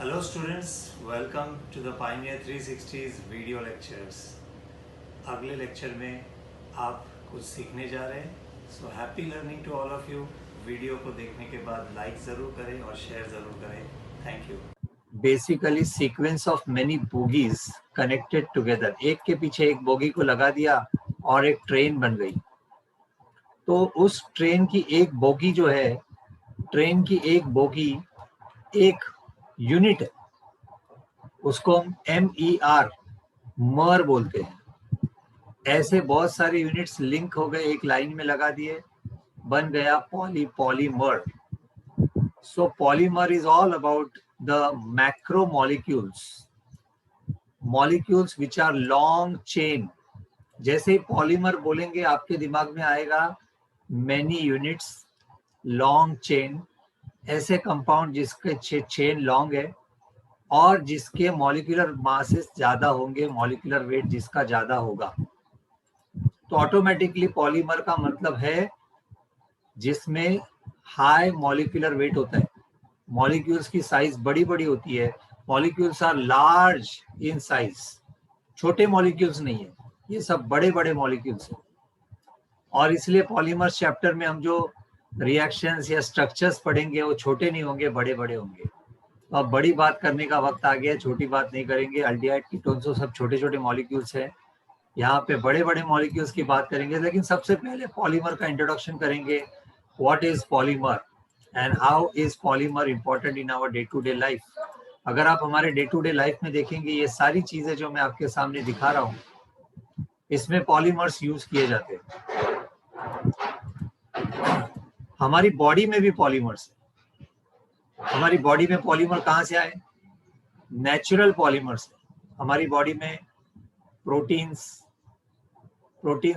Hello students, welcome to the Pioneer 360's video lectures. अगले lecture में आप कुछ सीखने जा रहे हैं. So happy learning to all of you. Video को देखने के बाद लाइक ज़रूर करें और शेयर ज़रूर करें. Thank you. Basically sequence of many bogies connected together, एक के पीछे एक बोगी को लगा दिया और एक ट्रेन बन गई. तो उस ट्रेन की एक बोगी जो है, ट्रेन की एक बोगी एक यूनिट है, उसको हम MER मर बोलते हैं. ऐसे बहुत सारे यूनिट्स लिंक हो गए, एक लाइन में लगा दिए, बन गया polymer. So polymer is all about the macromolecules which are long chain. जैसे ही पॉलीमर बोलेंगे आपके दिमाग में आएगा many units, long chain, ऐसे कंपाउंड जिसके चेन लॉन्ग है और जिसके मॉलिक्यूलर मासेस ज्यादा होंगे, मॉलिक्यूलर वेट जिसका ज्यादा होगा. तो ऑटोमेटिकली पॉलीमर का मतलब है जिसमें हाई मॉलिक्यूलर वेट होता है. मॉलिक्यूल्स की साइज बड़ी बड़ी होती है. Molecules are large in size. छोटे मॉलिक्यूल्स नहीं है, ये सब बड़े बड़े मॉलिक्यूल्स हैं. और इसलिए पॉलीमर्स चैप्टर में हम जो रिएक्शंस या स्ट्रक्चर्स पढ़ेंगे वो छोटे नहीं होंगे, बड़े बड़े होंगे. तो अब बड़ी बात करने का वक्त आ गया है, छोटी बात नहीं करेंगे. अल्डिहाइड कीटोन्स सब छोटे छोटे मॉलिक्यूल्स हैं. यहाँ पे बड़े बड़े मॉलिक्यूल्स की बात करेंगे, लेकिन सबसे पहले पॉलीमर का इंट्रोडक्शन करेंगे. What is polymer and how is polymer important in our day to day life. अगर आप हमारे डे टू डे लाइफ में देखेंगे, ये सारी चीजें जो मैं आपके सामने दिखा रहा हूँ, इसमें पॉलीमर्स यूज किए जाते हैं. हमारी बॉडी में भी पॉलीमर्स है. हमारी बॉडी में पॉलीमर कहाँ से आए? Natural polymers. हमारी बॉडी में प्रोटीन्स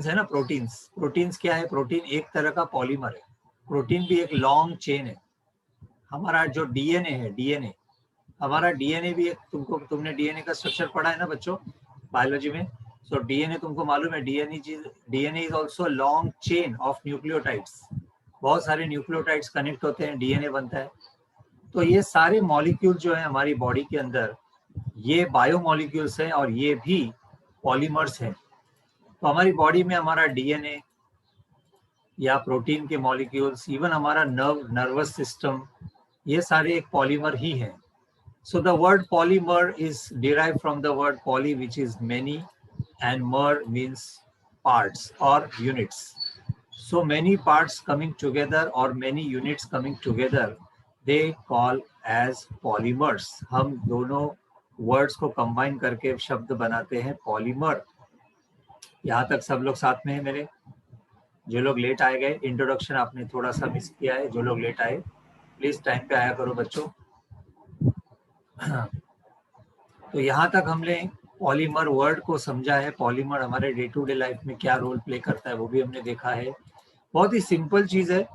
है ना. प्रोटीन्स क्या है? प्रोटीन एक तरह का पॉलीमर है. प्रोटीन भी एक लॉन्ग चेन है. हमारा जो डीएनए है, हमारा डीएनए भी एक, तुमने डीएनए का स्ट्रक्चर पढ़ा है ना बच्चों, बायोलॉजी में. सो डीएनए तुमको मालूम है, DNA is also long chain of nucleotides. बहुत सारे न्यूक्लियोटाइड्स कनेक्ट होते हैं, डीएनए बनता है. तो ये सारे मॉलिक्यूल जो है हमारी बॉडी के अंदर, ये बायोमॉलिक्यूल्स हैं और ये भी पॉलीमर्स हैं. तो हमारी बॉडी में हमारा डीएनए या प्रोटीन के मॉलिक्यूल्स, इवन हमारा नर्वस सिस्टम, ये सारे एक पॉलीमर ही हैं. So the word polymer is derived from the word poly, which is many, and mer means parts or units. So many parts coming together or many units coming together, they call as polymers. हम दोनों words को combine करके शब्द बनाते हैं polymer. यहाँ तक सब लोग साथ में हैं मेरे? जो लोग लेट आए गए, इंट्रोडक्शन आपने थोड़ा सा मिस किया है. जो लोग लेट आए प्लीज टाइम पे आया करो बच्चों. तो यहाँ तक हमने पॉलीमर वर्ड को समझा है. पॉलीमर हमारे डे टू डे लाइफ में क्या रोल प्ले करता है वो भी हमने देखा है. बहुत ही सिंपल चीज है.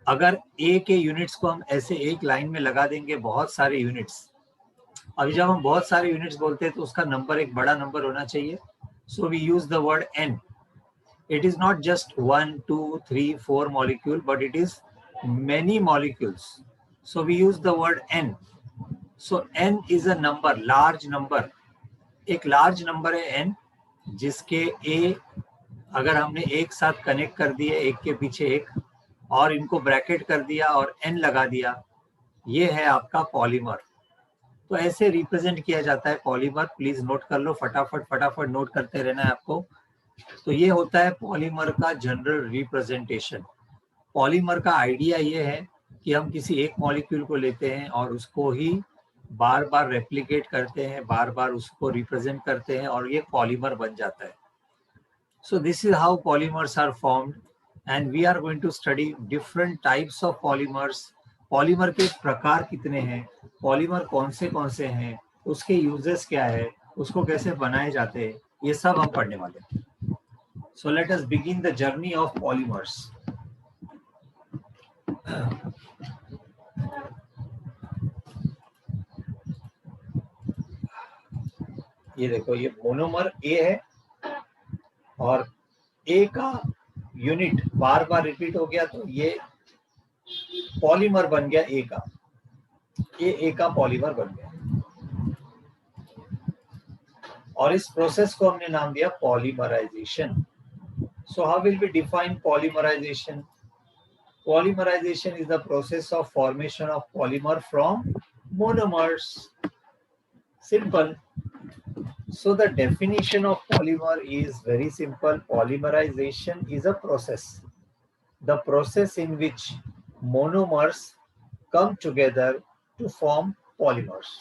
अगर ए के यूनिट्स को हम ऐसे एक लाइन में लगा देंगे, बहुत सारे यूनिट्स. अभी जब हम बहुत सारे यूनिट्स बोलते हैं तो उसका नंबर एक बड़ा नंबर होना चाहिए. So we use the word N. It is not just 1 2 3 4 molecule, but it is many molecules. So we use the word N. So n is a number, large number. एक large number है n, जिसके a अगर हमने एक साथ connect कर दिए, एक के पीछे एक, और इनको ब्रैकेट कर दिया और n लगा दिया, ये है आपका पॉलीमर. तो ऐसे रिप्रेजेंट किया जाता है पॉलीमर. प्लीज नोट कर लो, फटाफट नोट करते रहना है आपको. तो ये होता है पॉलीमर का जनरल रिप्रेजेंटेशन. पॉलीमर का आइडिया ये है कि हम किसी एक मॉलिक्यूल को लेते हैं और उसको ही बार बार रेप्लिकेट करते हैं, बार बार उसको रिप्रेजेंट करते हैं और ये पॉलीमर बन जाता है. So this is how polymers are formed and we are going to study different types of polymers. Polymer के प्रकार कितने हैं, पॉलीमर कौन से हैं, उसके यूजेस क्या है, उसको कैसे बनाए जाते हैं, ये सब हम पढ़ने वाले हैं. So let us begin the journey of polymers. ये देखो, ये मोनोमर ए है और ए का यूनिट बार बार रिपीट हो गया तो ये पॉलीमर बन गया ए का. ये ए का पॉलीमर बन गया. और इस प्रोसेस को हमने नाम दिया polymerisation. So how will we define polymerization? Polymerization is the process of formation of polymer from monomers. Simple. So the definition of polymer is very simple. Polymerization is a process. The process in which monomers come together to form polymers.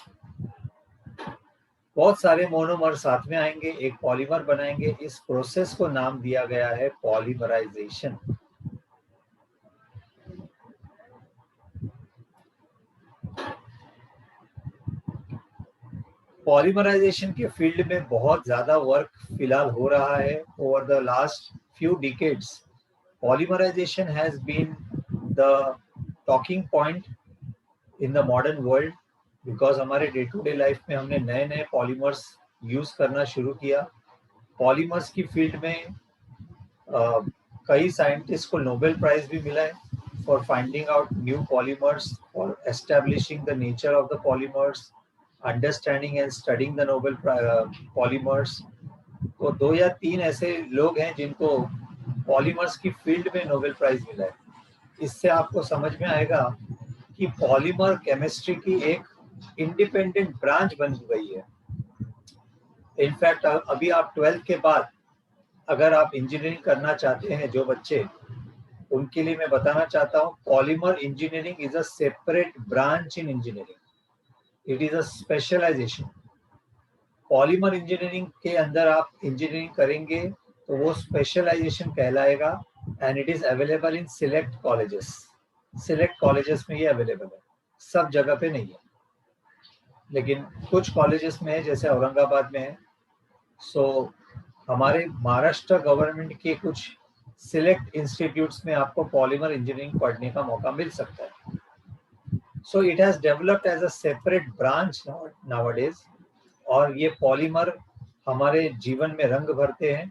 बहुत सारे monomer साथ में आएंगे, एक polymer बनाएंगे. इस process को नाम दिया गया है पॉलीमराइजेशन. पॉलीमराइजेशन के फील्ड में बहुत ज्यादा वर्क फिलहाल हो रहा है. Over the last few decades polymerization has been the talking point in the modern world, because हमारे डे टू डे लाइफ में हमने नए नए पॉलीमर्स यूज करना शुरू किया. पॉलीमर्स की फील्ड में कई साइंटिस्ट को नोबेल प्राइज भी मिला है for finding out new polymers, for establishing the nature of the polymers, understanding and studying the Nobel polymers. तो 2 या 3 ऐसे लोग हैं जिनको पॉलीमर्स की फील्ड में नोबेल प्राइज मिला है. इससे आपको समझ में आएगा कि पॉलीमर केमिस्ट्री की एक इंडिपेंडेंट ब्रांच बन गई है. इनफैक्ट अभी आप 12th के बाद अगर आप इंजीनियरिंग करना चाहते हैं, जो बच्चे, उनके लिए मैं बताना चाहता हूँ polymer engineering is a separate branch in engineering. It is a specialization. Polymer engineering के अंदर आप इंजीनियरिंग करेंगे तो वो स्पेशलाइजेशन कहलाएगा and it is available in select colleges. Select colleges में ये अवेलेबल है, सब जगह पे नहीं है, लेकिन कुछ कॉलेजेस में है, जैसे औरंगाबाद में है. सो हमारे महाराष्ट्र गवर्नमेंट के कुछ सिलेक्ट इंस्टीट्यूट्स में आपको पॉलीमर इंजीनियरिंग पढ़ने का मौका मिल सकता है. So it has developed as a separate branch nowadays. और ये पॉलीमर हमारे जीवन में रंग भरते हैं.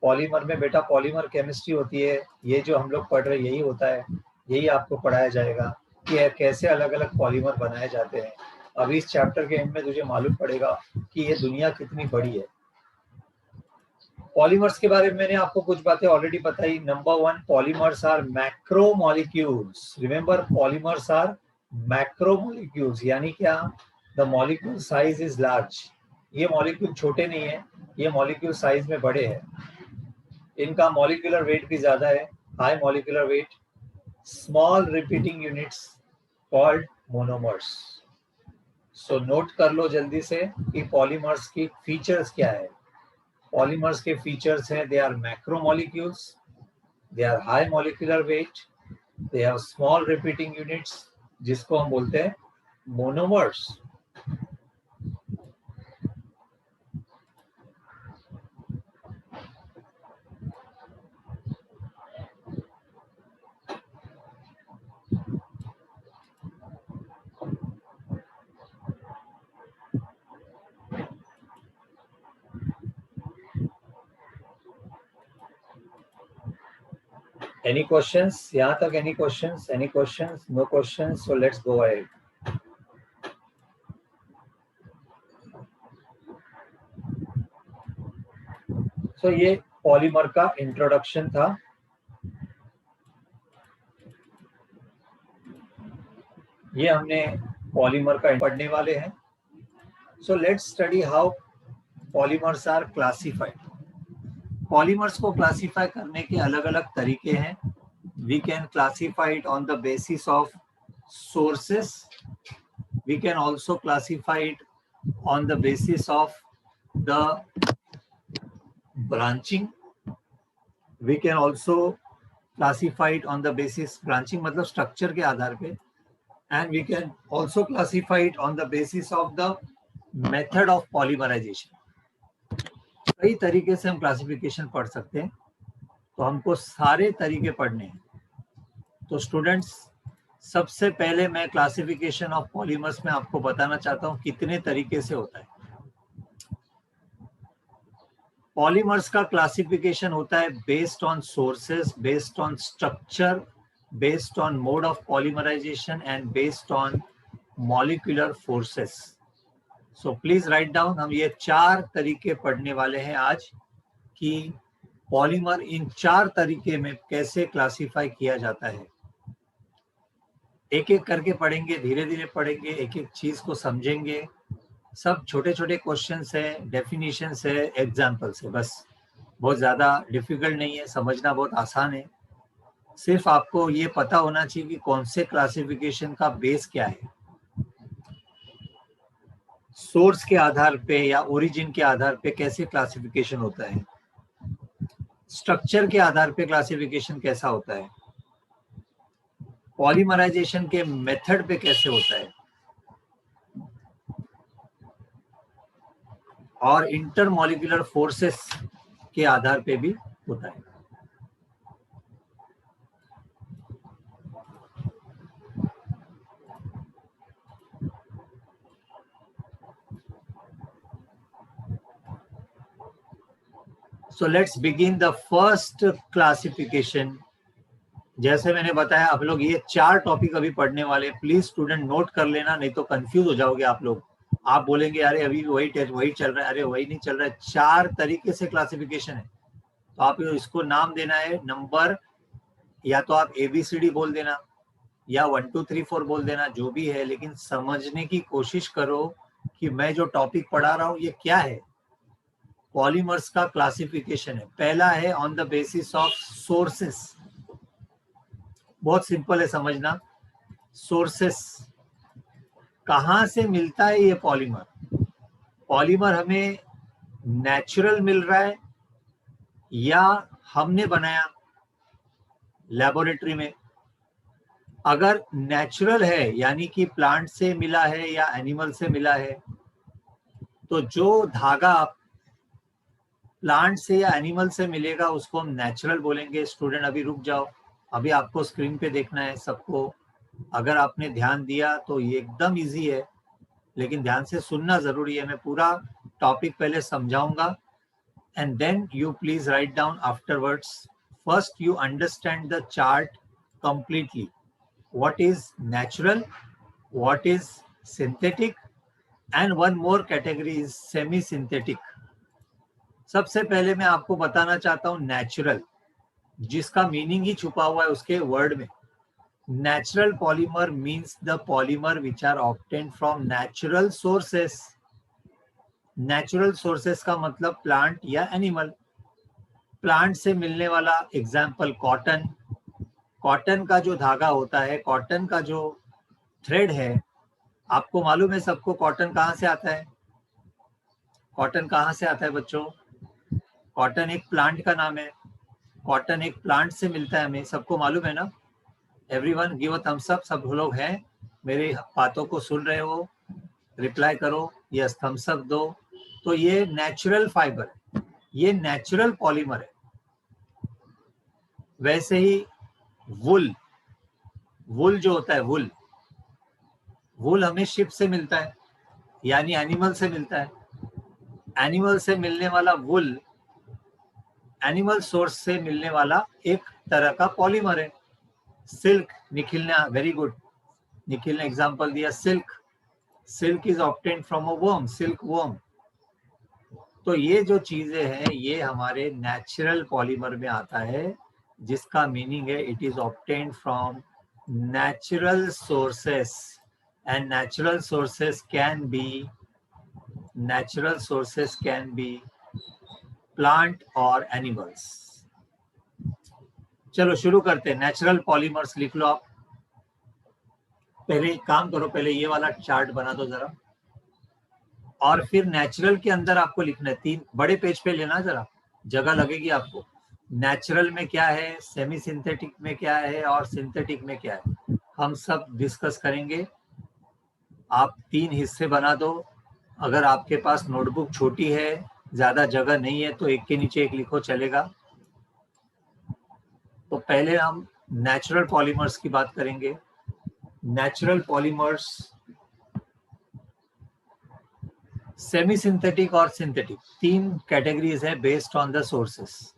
पॉलीमर में बेटा पॉलीमर केमिस्ट्री होती है, ये जो हम लोग पढ़ रहे हैं यही होता है, यही आपको पढ़ाया जाएगा कि कैसे अलग अलग पॉलीमर बनाए जाते हैं. अभी इस चैप्टर के एंड में तुझे मालूम पड़ेगा कि ये दुनिया कितनी बड़ी है. पॉलीमर्स के बारे में मैंने आपको कुछ बातें ऑलरेडी बताई. Number 1, polymers are macromolecules. Remember, polymers are macromolecules, यानी क्या? The molecule size is large. ये मॉलिक्यूल छोटे नहीं है, ये मॉलिक्यूल साइज में बड़े हैं. इनका मॉलिक्यूलर वेट भी ज्यादा है, high molecular weight. Small repeating units called monomers. So note कर लो जल्दी से कि पॉलीमर्स की फीचर्स क्या है. पॉलीमर्स के फीचर्स हैं, they are macromolecules, they are high molecular weight, they have small repeating units, जिसको हम बोलते हैं मोनोमर्स. Any questions? यहाँ तक any questions? Any questions? No questions. So let's go ahead. So ये पॉलीमर का इंट्रोडक्शन था. ये हमने पॉलीमर का पढ़ने वाले हैं. So let's study how polymers are classified. Polymers को क्लासीफाई करने के अलग अलग तरीके हैं. We can classify it on the basis of sources. We can also classify it on the basis of the branching. We can also classify it on the basis, branching मतलब structure के आधार पे. And we can also classify it on the basis of the method of polymerization. कई तरीके से हम classification पढ़ सकते हैं, तो हमको सारे तरीके पढ़ने हैं. तो स्टूडेंट्स, सबसे पहले मैं क्लासिफिकेशन ऑफ पॉलीमर्स में आपको बताना चाहता हूं कितने तरीके से होता है. पॉलीमर्स का क्लासिफिकेशन होता है based on sources, based on structure, based on mode of polymerization and based on molecular forces. So please write down. हम ये 4 तरीके पढ़ने वाले हैं आज कि पॉलीमर इन 4 तरीके में कैसे क्लासिफाई किया जाता है। एक एक करके पढ़ेंगे, धीरे धीरे पढ़ेंगे, एक एक चीज को समझेंगे। सब छोटे छोटे क्वेश्चंस है, डेफिनेशंस है, एग्जाम्पल्स है, बस बहुत ज्यादा डिफिकल्ट नहीं है, समझना बहुत आसान है। सिर्फ आपको ये पता होना चाहिए कि कौन से क्लासिफिकेशन का बेस क्या है। सोर्स के आधार पे या ओरिजिन के आधार पे कैसे क्लासिफिकेशन होता है, स्ट्रक्चर के आधार पे क्लासिफिकेशन कैसा होता है, पॉलीमराइजेशन के मेथड पे कैसे होता है, और इंटरमॉलिक्यूलर फोर्सेस के आधार पे भी होता है। So let's begin the first classification। जैसे मैंने बताया, आप लोग ये 4 टॉपिक अभी पढ़ने वाले, प्लीज स्टूडेंट नोट कर लेना, नहीं तो कंफ्यूज हो जाओगे आप लोग। आप बोलेंगे अरे अभी वही चल रहा है, अरे वही नहीं चल रहा है। 4 तरीके से क्लासिफिकेशन है, तो आप इसको नाम देना है नंबर, या तो आप ABCD बोल देना या 1 2 3 4 बोल देना, जो भी है, लेकिन समझने की कोशिश करो कि मैं जो टॉपिक पढ़ा रहा हूँ ये क्या है। पॉलीमर्स का क्लासिफिकेशन है। पहला है on the basis of sources. बहुत सिंपल है समझना। सोर्सेस, कहां से मिलता है ये पॉलीमर। पॉलीमर हमें नेचुरल मिल रहा है या हमने बनाया लेबोरेटरी में। अगर नेचुरल है यानी कि प्लांट से मिला है या एनिमल से मिला है, तो जो धागा प्लांट से या एनिमल से मिलेगा उसको हम नेचुरल बोलेंगे। स्टूडेंट अभी रुक जाओ, अभी आपको स्क्रीन पे देखना है सबको। अगर आपने ध्यान दिया तो ये एकदम इजी है, लेकिन ध्यान से सुनना जरूरी है। मैं पूरा टॉपिक पहले समझाऊंगा and then you please write down afterwards. First you understand the chart completely. What is natural, what is synthetic, and one more category is semi-synthetic. सबसे पहले मैं आपको बताना चाहता हूं नेचुरल, जिसका मीनिंग ही छुपा हुआ है उसके वर्ड में। Natural polymer means the polymer which are obtained from natural sources. Natural sources का मतलब प्लांट या एनिमल। प्लांट से मिलने वाला एग्जाम्पल कॉटन। कॉटन का जो धागा होता है, कॉटन का जो थ्रेड है, आपको मालूम है सबको कॉटन कहाँ से आता है। कॉटन कहाँ से आता है बच्चों? कॉटन एक प्लांट का नाम है। कॉटन एक प्लांट से मिलता है, हमें सबको मालूम है ना। Everyone give a thumbs up. सब लोग हैं मेरी बातों को सुन रहे हो, रिप्लाई करो, यस थम्स अप दो। तो ये नेचुरल फाइबर है, ये नेचुरल पॉलीमर है। वैसे ही वुल, वुल जो होता है, वुल हमें शिप से मिलता है, यानी एनिमल से मिलता है। एनिमल से मिलने वाला वुल, एनिमल सोर्स से मिलने वाला एक तरह का पॉलीमर है। सिल्क, निखिल ने वेरी गुड, निखिल ने एग्जांपल दिया silk. Silk is obtained from a worm, silk worm. तो ये जो चीजें हैं ये हमारे नेचुरल पॉलीमर में आता है, जिसका मीनिंग है it is obtained from natural sources. And natural sources can be plant और एनिमल्स। चलो शुरू करते हैं। नेचुरल पॉलीमर्स लिख लो आप। पहले एक काम करो, पहले ये वाला चार्ट बना दो जरा, और फिर नेचुरल के अंदर आपको लिखना है। 3 बड़े पेज पे लेना, जरा जगह लगेगी आपको। नेचुरल में क्या है, सेमी सिंथेटिक में क्या है, और सिंथेटिक में क्या है, हम सब डिस्कस करेंगे। आप 3 हिस्से बना दो। अगर आपके पास नोटबुक छोटी है, ज्यादा जगह नहीं है, तो एक के नीचे एक लिखो, चलेगा। तो पहले हम नेचुरल पॉलीमर्स की बात करेंगे। नेचुरल पॉलीमर्स, सेमी सिंथेटिक और सिंथेटिक, 3 कैटेगरीज है based on the sources.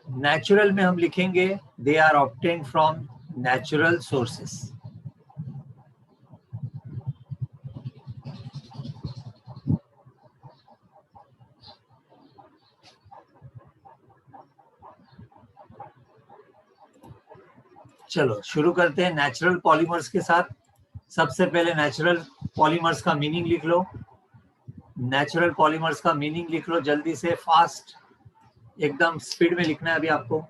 Natural में हम लिखेंगे they are obtained from natural sources. चलो शुरू करते हैं नेचुरल पॉलीमर्स के साथ। सबसे पहले नेचुरल पॉलीमर्स का मीनिंग लिख लो। नेचुरल पॉलीमर्स का मीनिंग लिख लो जल्दी से, फास्ट, एकदम स्पीड में लिखना है अभी आपको।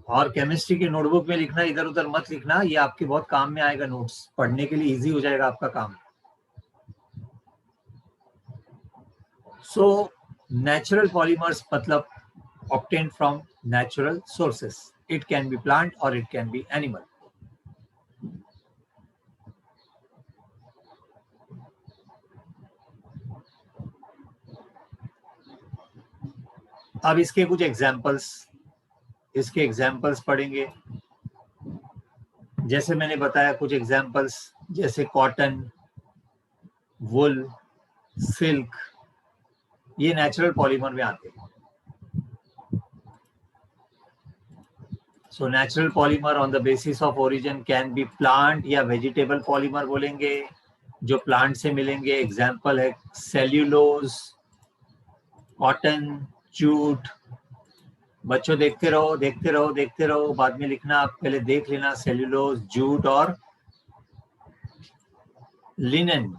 और केमिस्ट्री की नोटबुक में लिखना, इधर उधर मत लिखना, ये आपके बहुत काम में आएगा, नोट्स पढ़ने के लिए इजी हो जाएगा आपका काम। सो नेचुरल पॉलीमर्स मतलब obtained from natural sources. It can be plant or it can be animal. अब इसके कुछ एग्जाम्पल्स पढ़ेंगे। जैसे मैंने बताया कुछ एग्जाम्पल्स, जैसे कॉटन, वुल, सिल्क, ये नेचुरल पॉलीमर में आते हैं। So natural polymer on the basis of origin can be plant या वेजिटेबल पॉलीमर बोलेंगे, जो प्लांट से मिलेंगे। एग्जाम्पल है सेल्यूलोज, कॉटन, जूट। बच्चों देखते रहो, बाद में लिखना, आप पहले देख लेना। सेल्यूलोज, जूट और लिनन,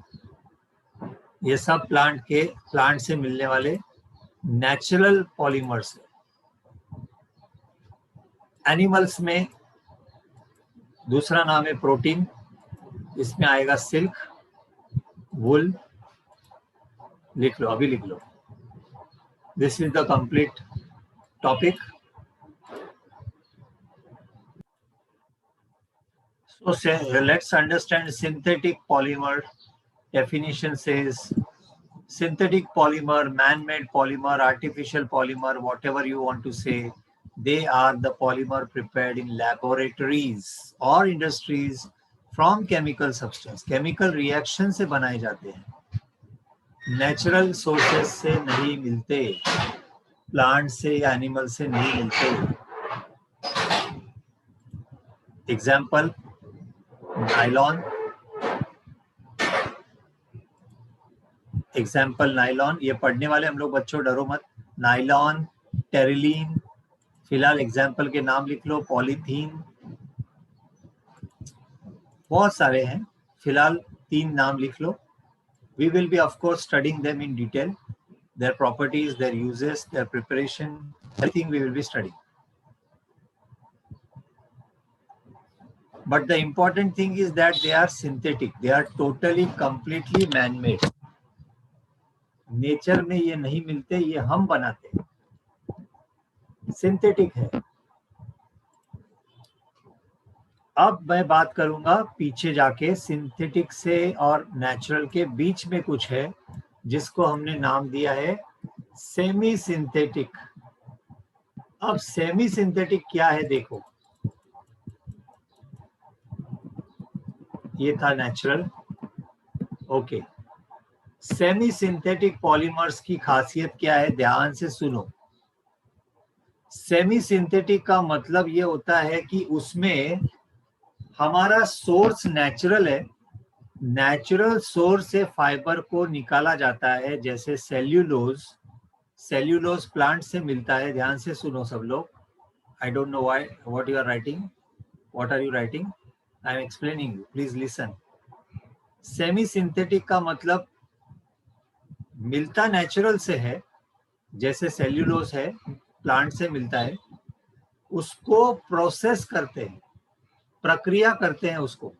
ये सब प्लांट से मिलने वाले नेचुरल पॉलीमर्स है। एनिमल्स में दूसरा नाम है प्रोटीन, इसमें आएगा सिल्क, वुल। लिख लो, अभी लिख लो। This is the complete topic. So let's understand synthetic polymer. Definition says synthetic polymer, man-made polymer, artificial polymer, whatever you want to say, they are the polymer prepared in laboratories or industries from chemical substance. Chemical reaction से बनाए जाते हैं, natural sources से नहीं मिलते, plant से या animal से नहीं मिलते। एग्जाम्पल नायलॉन, ये पढ़ने वाले हम लोग, बच्चों डरो मत। नायलॉन, टेरिलीन, फिलहाल एग्जाम्पल के नाम लिख लो। पॉलीथीन, बहुत सारे हैं, फिलहाल 3 नाम लिख लो। We will be of course studying them in detail, their properties, their uses, their preparation, everything we will be studying. But the important thing is that they are synthetic, they are totally completely man-made. Nature में ये नहीं मिलते, ये हम बनाते हैं, synthetic है। अब मैं बात करूंगा पीछे जाके, सिंथेटिक से और नेचुरल के बीच में कुछ है जिसको हमने नाम दिया है सेमी सिंथेटिक। अब सेमी सिंथेटिक क्या है देखो, ये था natural, okay. Semi synthetic polymers की खासियत क्या है, ध्यान से सुनो। सेमी सिंथेटिक का मतलब ये होता है कि उसमें हमारा सोर्स नेचुरल है, नेचुरल सोर्स से फाइबर को निकाला जाता है। जैसे सेल्यूलोज प्लांट से मिलता है। ध्यान से सुनो सब लोग। I don't know why what you are writing, what are you writing, I am explaining you, please listen. Semi synthetic का मतलब मिलता नेचुरल से है, जैसे सेल्यूलोज है, प्लांट से मिलता है, उसको प्रोसेस करते हैं, प्रक्रिया करते हैं, उसको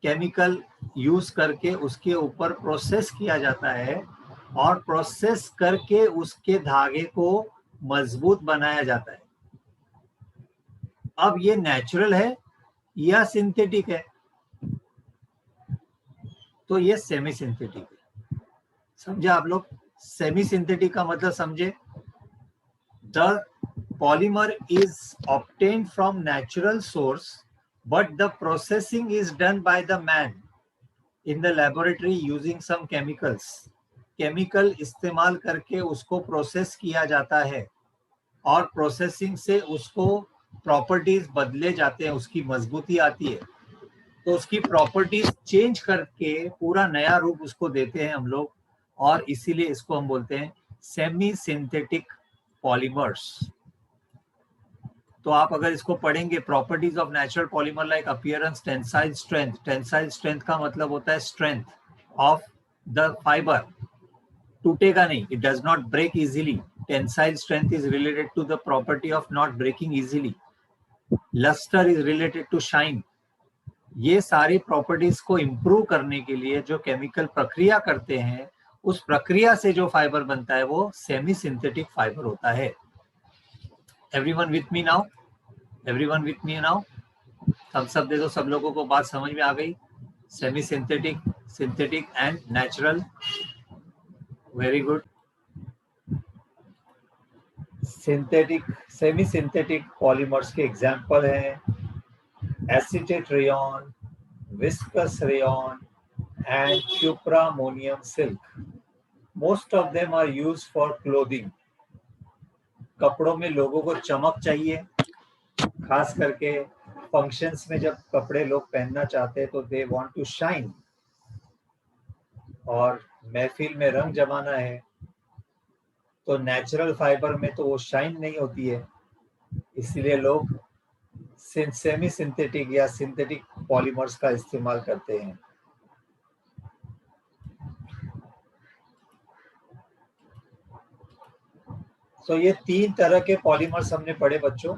केमिकल यूज करके उसके ऊपर प्रोसेस किया जाता है और प्रोसेस करके उसके धागे को मजबूत बनाया जाता है। अब ये नेचुरल है या सिंथेटिक है, तो ये सेमी सिंथेटिक है। समझे आप लोग? सेमी सिंथेटिक का मतलब समझे? The polymer is obtained from natural source, but the processing is done by the man in the laboratory using some chemicals. Chemical इस्तेमाल करके उसको प्रोसेस किया जाता है और प्रोसेसिंग से उसको प्रॉपर्टीज बदले जाते हैं, उसकी मजबूती आती है, तो उसकी प्रॉपर्टीज चेंज करके पूरा नया रूप उसको देते हैं हम लोग, और इसीलिए इसको हम बोलते हैं सेमी सिंथेटिक पॉलीमर्स। तो आप अगर इसको पढ़ेंगे, properties of natural polymer like appearance, tensile strength. Tensile strength का मतलब होता है स्ट्रेंथ ऑफ द फाइबर, टूटेगा नहीं, it does not break easily. Tensile strength is related to the property of not breaking easily. Lustre is related to shine. ये सारी properties को improve करने के लिए जो केमिकल प्रक्रिया करते हैं, उस प्रक्रिया से जो फाइबर बनता है वो सेमी सिंथेटिक फाइबर होता है। Everyone with me now? Everyone with me now? Thumbs up दे दो, सब लोगों को बात समझ में आ गई? Semi synthetic, synthetic and natural. Very good. Synthetic, semi synthetic polymers के एग्जांपल हैं acetate rayon, viscose rayon and cupramonium silk. Most of them are used for clothing. कपड़ों में लोगों को चमक चाहिए, खास करके फंक्शंस में जब कपड़े लोग पहनना चाहते हैं तो दे वांट टू शाइन, और महफिल में रंग जमाना है तो नेचुरल फाइबर में तो वो शाइन नहीं होती है, इसलिए लोग सेमी सिंथेटिक या सिंथेटिक पॉलीमर्स का इस्तेमाल करते हैं। तो ये तीन तरह के पॉलीमर्स हमने पढ़े बच्चों।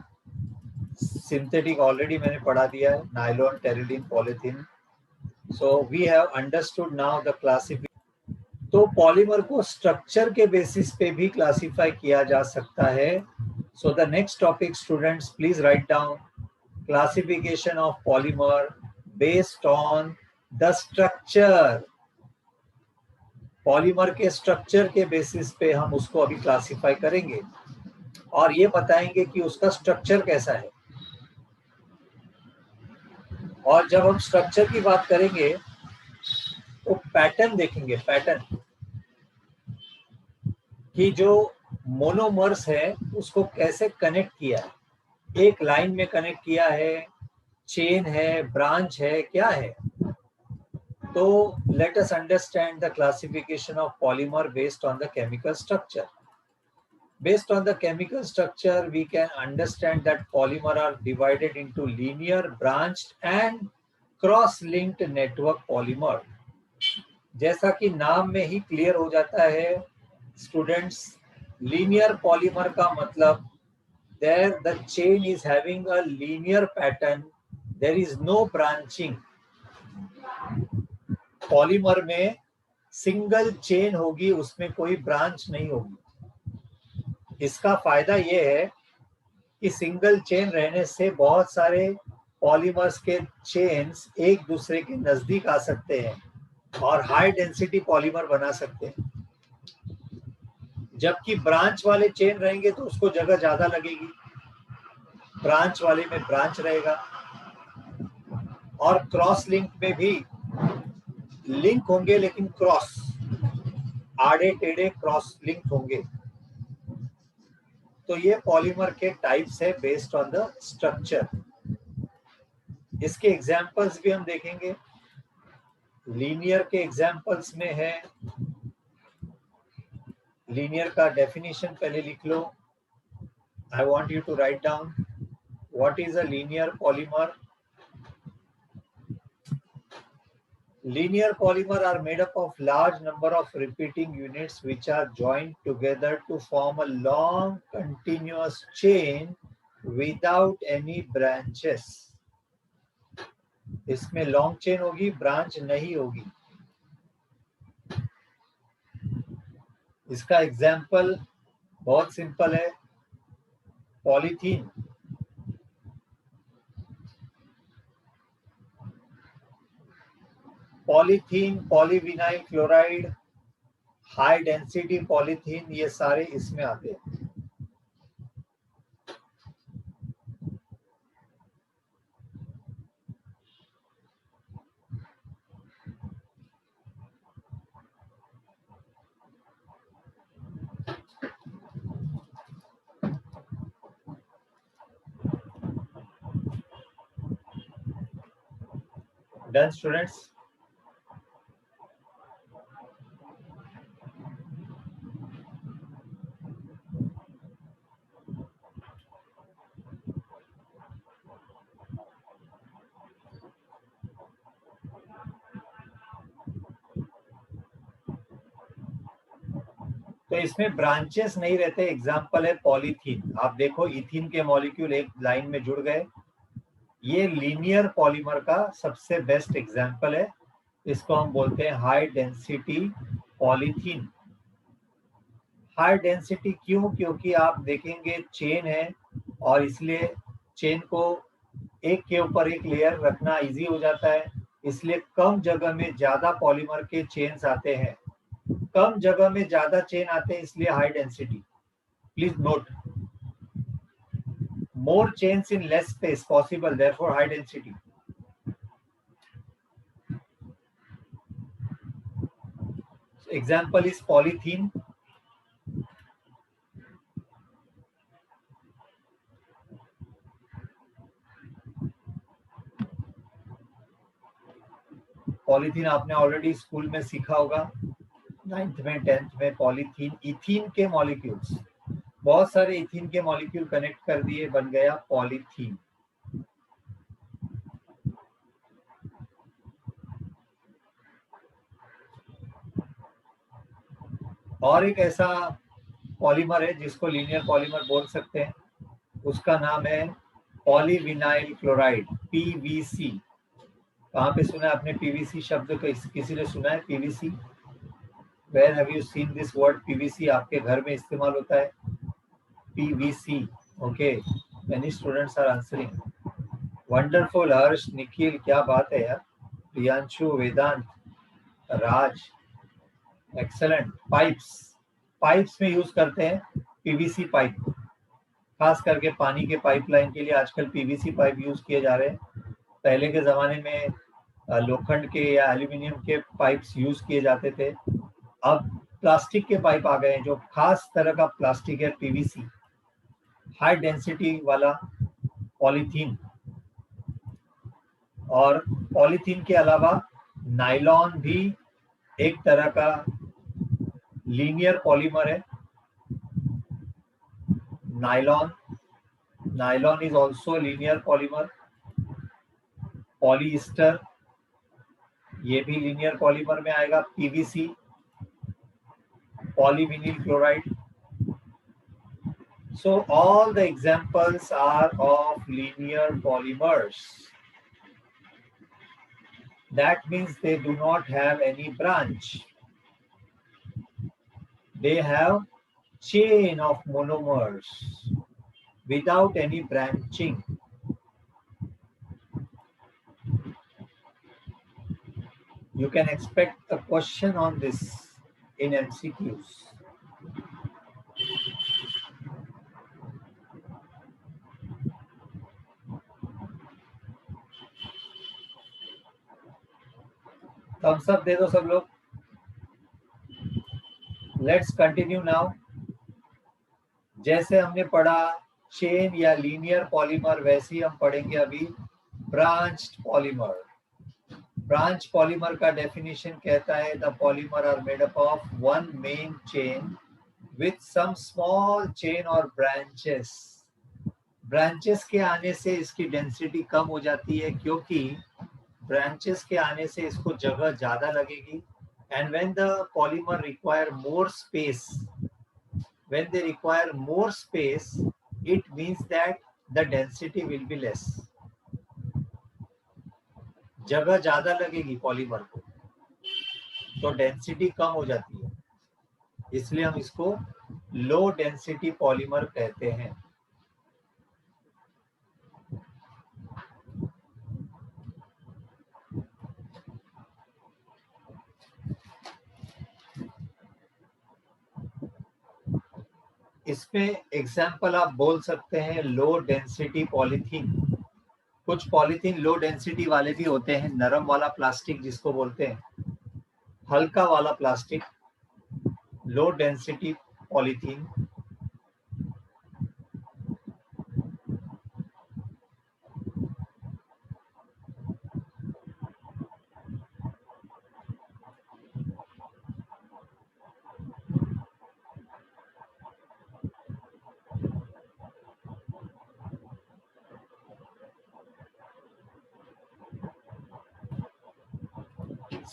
सिंथेटिक ऑलरेडी मैंने पढ़ा दिया है, nylon, terylene, polythene. So we have understood now the classification. तो पॉलीमर को स्ट्रक्चर के बेसिस पे भी क्लासिफाई किया जा सकता है। So the next topic students, please write down classification of polymer based on the structure. Polymer के स्ट्रक्चर के बेसिस पे हम उसको अभी क्लासिफाई करेंगे और ये बताएंगे कि उसका स्ट्रक्चर कैसा है। और जब हम स्ट्रक्चर की बात करेंगे तो पैटर्न देखेंगे, पैटर्न कि जो मोनोमर्स है उसको कैसे कनेक्ट किया है, एक लाइन में कनेक्ट किया है, चेन है, ब्रांच है, क्या है। तो let us understand the classification of polymer based on the chemical structure. Based on the chemical structure, we can understand that polymer are divided into linear, branched and cross-linked network polymer. जैसा कि नाम में ही clear हो जाता है students, linear polymer का मतलब there the chain is having a linear pattern, there is no branching. Polymer में सिंगल चेन होगी, उसमें कोई ब्रांच नहीं होगी। इसका फायदा ये है कि सिंगल चेन रहने से बहुत सारे पॉलीमर्स के चेन्स एक दूसरे के नजदीक आ सकते हैं और हाई डेंसिटी पॉलीमर बना सकते हैं। जबकि ब्रांच वाले चेन रहेंगे तो उसको जगह ज्यादा लगेगी, ब्रांच वाले में ब्रांच रहेगा। और क्रॉस लिंक में भी लिंक होंगे लेकिन क्रॉस, आड़े टेढ़े क्रॉस लिंक होंगे। तो ये पॉलीमर के टाइप्स है बेस्ड ऑन द स्ट्रक्चर। इसके एग्जांपल्स भी हम देखेंगे। लीनियर के एग्जांपल्स में है, लीनियर का डेफिनेशन पहले लिख लो। I want you to write down what is a linear polymer. Linear polymer are made up of large number of repeating units which are joined together to form a long continuous chain without any branches. इसमें long chain होगी, branch नहीं होगी। इसका example बहुत simple है, polythene. Polythene, polyvinyl chloride, high density polythene, ये सारे इसमें आते हैं। Done students? तो इसमें ब्रांचेस नहीं रहते। एग्जाम्पल है पॉलीथीन। आप देखो इथीन के मॉलिक्यूल एक लाइन में जुड़ गए। ये लीनियर पॉलीमर का सबसे बेस्ट एग्जाम्पल है। इसको हम बोलते हैं high density polythene. High density क्यों? क्योंकि आप देखेंगे चेन है और इसलिए चेन को एक के ऊपर एक लेयर रखना इजी हो जाता है, इसलिए कम जगह में ज्यादा पॉलीमर के चेन्स आते हैं। कम जगह में ज्यादा चेन आते हैं इसलिए high density. Please note, more chains in less space possible, therefore high density. So example is polythene. Polythene आपने ऑलरेडी स्कूल में सीखा होगा, 9th में 10th में। पॉलीथीन इथीन के मॉलिक्यूल्स, बहुत सारे इथीन के मॉलिक्यूल कनेक्ट कर दिए, बन गया पॉलीथीन। और एक ऐसा पॉलीमर है जिसको लीनियर पॉलीमर बोल सकते हैं, उसका नाम है पॉलीविनाइल क्लोराइड, पीवीसी। कहाँ पे सुना है आपने पीवीसी शब्द? किसी ने सुना है PVC? Where have you seen this word PVC? आपके घर में इस्तेमाल होता है PVC. Okay, many students are answering. Wonderful, हर्ष, निखिल, क्या बात है यार। प्रियांशु, वेदांत, राज, एक्सेलेंट। पाइप्स में यूज करते हैं PVC पाइप, खास करके पानी के पाइपलाइन के लिए आजकल PVC पाइप यूज किए जा रहे हैं। पहले के जमाने में लोखंड के या एल्यूमिनियम के पाइप्स यूज किए जाते थे। अब प्लास्टिक के पाइप आ गए हैं, जो खास तरह का प्लास्टिक है पीवीसी, हाई डेंसिटी वाला पॉलीथीन। और पॉलीथीन के अलावा नायलॉन भी एक तरह का लीनियर पॉलीमर है। Nylon is also linear polymer. Polyester, ये भी लीनियर पॉलीमर में आएगा। PVC, polyvinyl chloride. So all the examples are of linear polymers. That means they do not have any branch. They have chain of monomers without any branching. You can expect a question on this in MCQs. Thumbs up दे दो सब लोग। Let's continue now. जैसे हमने पढ़ा chain या linear polymer, वैसे ही हम पढ़ेंगे अभी ब्रांच्ड पॉलीमर। ब्रांच पॉलीमर का डेफिनेशन कहता है the polymer are made up of one main chain with some small chain और ब्रांचेस। ब्रांचेस के आने से इसकी डेंसिटी कम हो जाती है, क्योंकि ब्रांचेस के आने से इसको जगह ज्यादा लगेगी। And when the polymer require more space, when they require more space, it means that the density will be less. जगह ज्यादा लगेगी पॉलीमर को तो डेंसिटी कम हो जाती है, इसलिए हम इसको लो डेंसिटी पॉलीमर कहते हैं। इसमें एग्जाम्पल आप बोल सकते हैं लो डेंसिटी पॉलीथीन। कुछ पॉलीथीन लो डेंसिटी वाले भी होते हैं, नरम वाला प्लास्टिक जिसको बोलते हैं, हल्का वाला plastic, low density polythene.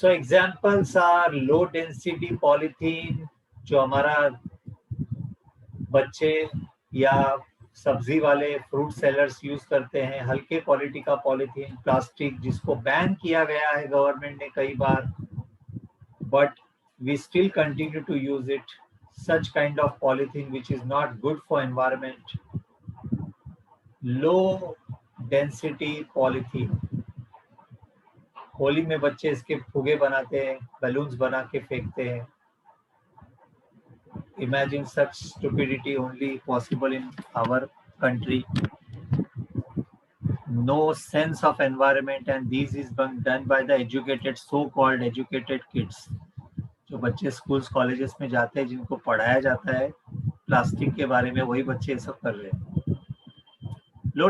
So examples are low density polythene, जो हमारा बच्चे या सब्जी वाले फ्रूट सेलर्स यूज करते हैं, हल्के क्वालिटी का पॉलीथीन, प्लास्टिक जिसको बैन किया गया है गवर्नमेंट ने कई बार, but we still continue to use it, such kind of polythene which is not good for environment. Low density polythene, Holi में बच्चे इसके फुगे बनाते हैं, बलून्स बना के फेंकते हैं. Imagine such stupidity only possible in our country. No sense of environment, and this is being done by the educated, so-called educated kids. जो बच्चे स्कूल्स कॉलेजेस में जाते हैं, जिनको पढ़ाया जाता है प्लास्टिक के बारे में, वही बच्चे ये सब कर रहे हैं. लो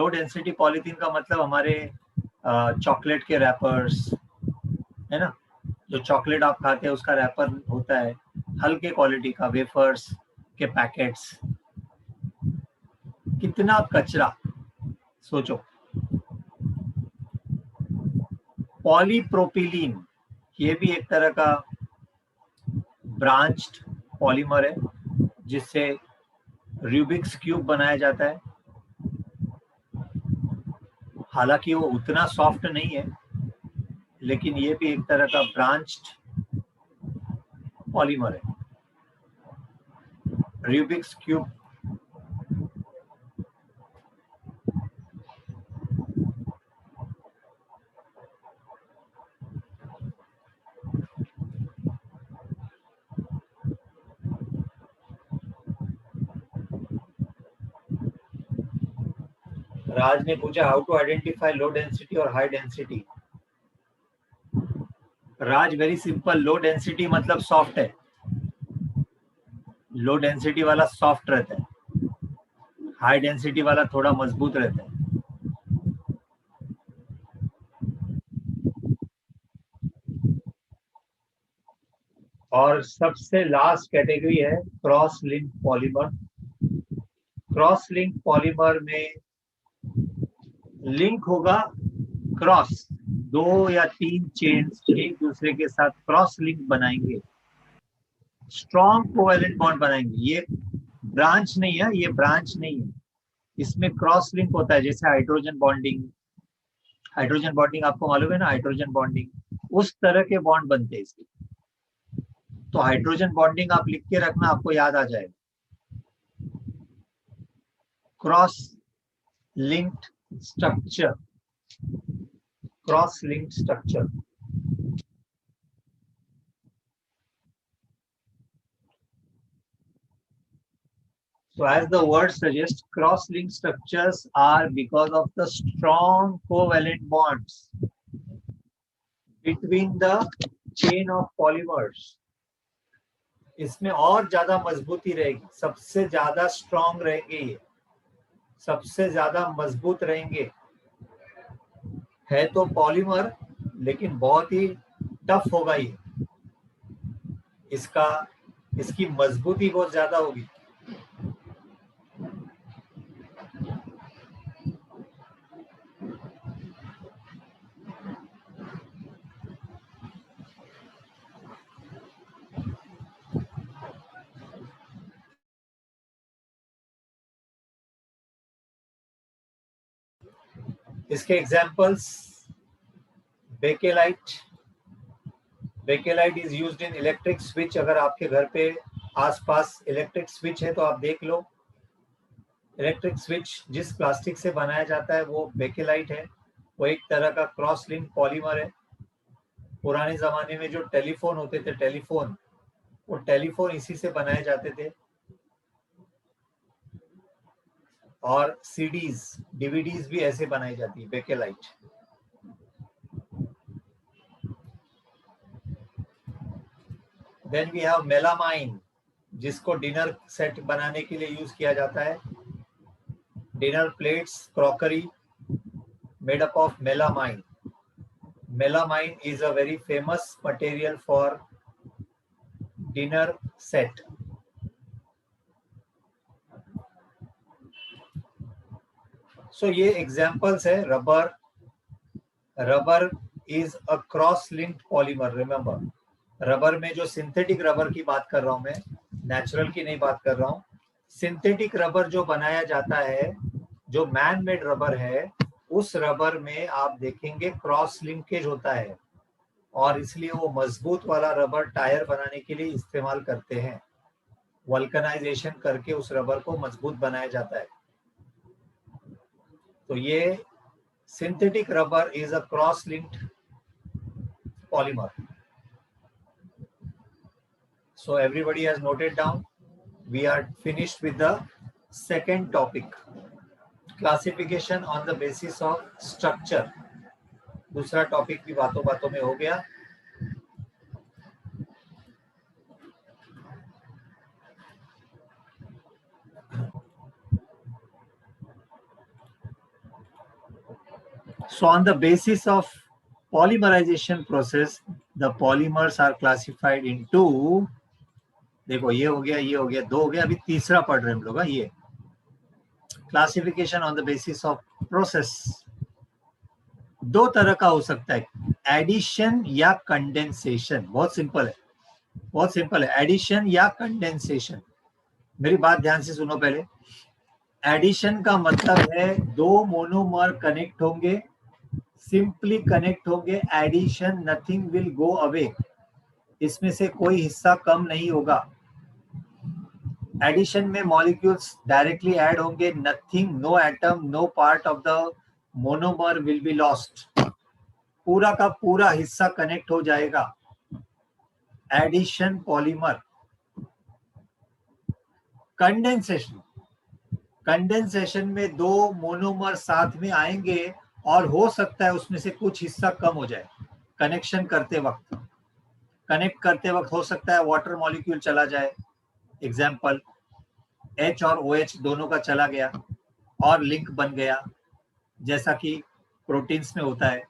डेंसिटी पॉलीथीन का मतलब हमारे चॉकलेट के रैपर्स है ना, जो चॉकलेट आप खाते हैं उसका रैपर होता है, हल्के क्वालिटी का वेफर्स के पैकेट्स. कितना कचरा सोचो. पॉलीप्रोपिलीन, ये भी एक तरह का ब्रांच्ड पॉलीमर है, जिससे रूबिक्स क्यूब बनाया जाता है. हालांकि वो उतना सॉफ्ट नहीं है, लेकिन ये भी एक तरह का ब्रांच्ड पॉलीमर है. रूबिक्स क्यूब राज ने पूछा how to identify low density और high density. Raj very simple, low density मतलब सॉफ्ट है, लो डेंसिटी वाला सॉफ्ट रहता है, हाई डेंसिटी वाला थोड़ा मजबूत रहता है. और सबसे लास्ट कैटेगरी है cross link polymer. Cross link polymer में लिंक होगा क्रॉस, 2 या 3 चेन्स एक दूसरे के साथ क्रॉस लिंक बनाएंगे, स्ट्रॉन्ग कोवेलेंट बॉन्ड बनाएंगे. ये ब्रांच नहीं है, ये ब्रांच नहीं है, इसमें क्रॉस लिंक होता है. जैसे हाइड्रोजन बॉन्डिंग, हाइड्रोजन बॉन्डिंग आपको मालूम है ना, हाइड्रोजन बॉन्डिंग, उस तरह के बॉन्ड बनते हैं इसके. तो हाइड्रोजन बॉन्डिंग आप लिख के रखना, आपको याद आ जाएगा. Cross linked structure, cross linked structure. So as the word suggests, cross-linked structures are because of the strong covalent bonds between the chain of polymers. इसमें और ज्यादा मजबूती रहेगी, सबसे ज्यादा स्ट्रॉन्ग रहेंगे, ये सबसे ज्यादा मजबूत रहेंगे. है तो पॉलीमर, लेकिन बहुत ही टफ होगा ये, इसकी मजबूती बहुत ज्यादा होगी. इसके examples, bakelite. Bakelite is used in electric switch. अगर आपके घर पे आसपास इलेक्ट्रिक स्विच है तो आप देख लो, इलेक्ट्रिक स्विच जिस प्लास्टिक से बनाया जाता है वो बेकेलाइट है. वो एक तरह का क्रॉस लिंक पॉलीमर है. पुराने जमाने में जो टेलीफोन होते थे, टेलीफोन, वो टेलीफोन इसी से बनाए जाते थे. और सीडीज, डीवीडीज भी ऐसे बनाई जाती है, Bakelite. Then we have melamine, जिसको डिनर सेट बनाने के लिए यूज किया जाता है. Dinner plates, crockery made up of melamine. Melamine is a very famous material for dinner set. So ये examples है. Rubber is a cross-linked polymer. Remember, rubber में जो सिंथेटिक रबर की बात कर रहा हूं मैं, नेचुरल की नहीं बात कर रहा हूं. सिंथेटिक रबर जो बनाया जाता है, जो मैन मेड रबर है, उस रबर में आप देखेंगे क्रॉस लिंकेज होता है और इसलिए वो मजबूत वाला रबर टायर बनाने के लिए इस्तेमाल करते हैं. वल्कनाइजेशन करके उस रबर को मजबूत बनाया जाता है. तो ये synthetic rubber is a cross linked polymer. So everybody has noted down. We are finished with the second topic, classification on the basis of structure. दूसरा टॉपिक भी बातों बातों में हो गया. So on the basis of polymerization process, the polymers are classified into, देखो ये हो गया, ये हो गया, दो हो गया, अभी तीसरा पढ़ रहे हैं हम लोग. ये classification on the basis of process दो तरह का हो सकता है, एडिशन या कंडेंसेशन. बहुत सिंपल है, बहुत सिंपल है, एडिशन या कंडेंसेशन. मेरी बात ध्यान से सुनो पहले. एडिशन का मतलब है दो मोनोमर कनेक्ट होंगे, सिंपली कनेक्ट होंगे. Addition, nothing will go away, इसमें से कोई हिस्सा कम नहीं होगा. एडिशन में मॉलिक्यूल्स डायरेक्टली ऐड होंगे, nothing, no atom, no part of the monomer will be lost. पूरा का पूरा हिस्सा कनेक्ट हो जाएगा. Addition polymer. कंडेंसेशन, कंडेंसेशन में दो मोनोमर साथ में आएंगे और हो सकता है उसमें से कुछ हिस्सा कम हो जाए. कनेक्शन करते वक्त, कनेक्ट करते वक्त हो सकता है वाटर मॉलिक्यूल चला जाए. एग्जाम्पल, H और OH दोनों का चला गया और लिंक बन गया, जैसा कि प्रोटीन्स में होता है.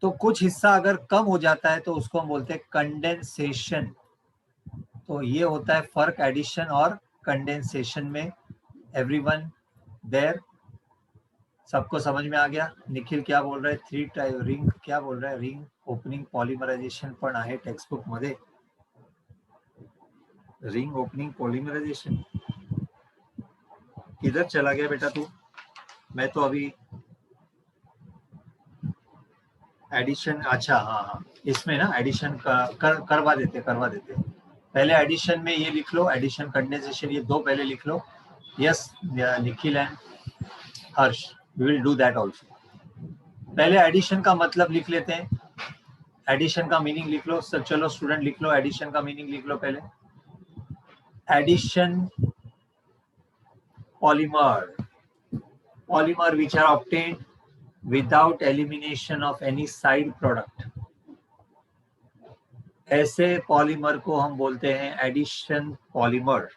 तो कुछ हिस्सा अगर कम हो जाता है तो उसको हम बोलते हैं कंडेंसेशन. तो ये होता है फर्क एडिशन और कंडेंसेशन में. एवरीवन देयर, सबको समझ में आ गया? निखिल क्या बोल रहा है? थ्री टाइप रिंग, क्या बोल रहा है? रिंग ओपनिंग पॉलिमरायझेशन पण आहे टेक्स्ट बुक मध्ये. रिंग ओपनिंग पॉलिमराइजेशन किधर चला गया बेटा तू? मैं तो अभी एडिशन, अच्छा हाँ हाँ, इसमें ना एडिशन करवा देते. पहले एडिशन में ये लिख लो, एडिशन कंडेंसेशन, ये दो पहले लिख लो. Yes Nikhil and Harsh, we will do that also. पहले एडिशन का मतलब लिख लेते हैं, एडिशन का मीनिंग लिख लो. सर चलो स्टूडेंट लिख लो, एडिशन का मीनिंग लिख लो पहले. Addition polymer which are obtained without elimination of any side product, ऐसे पॉलीमर को हम बोलते हैं addition polymer.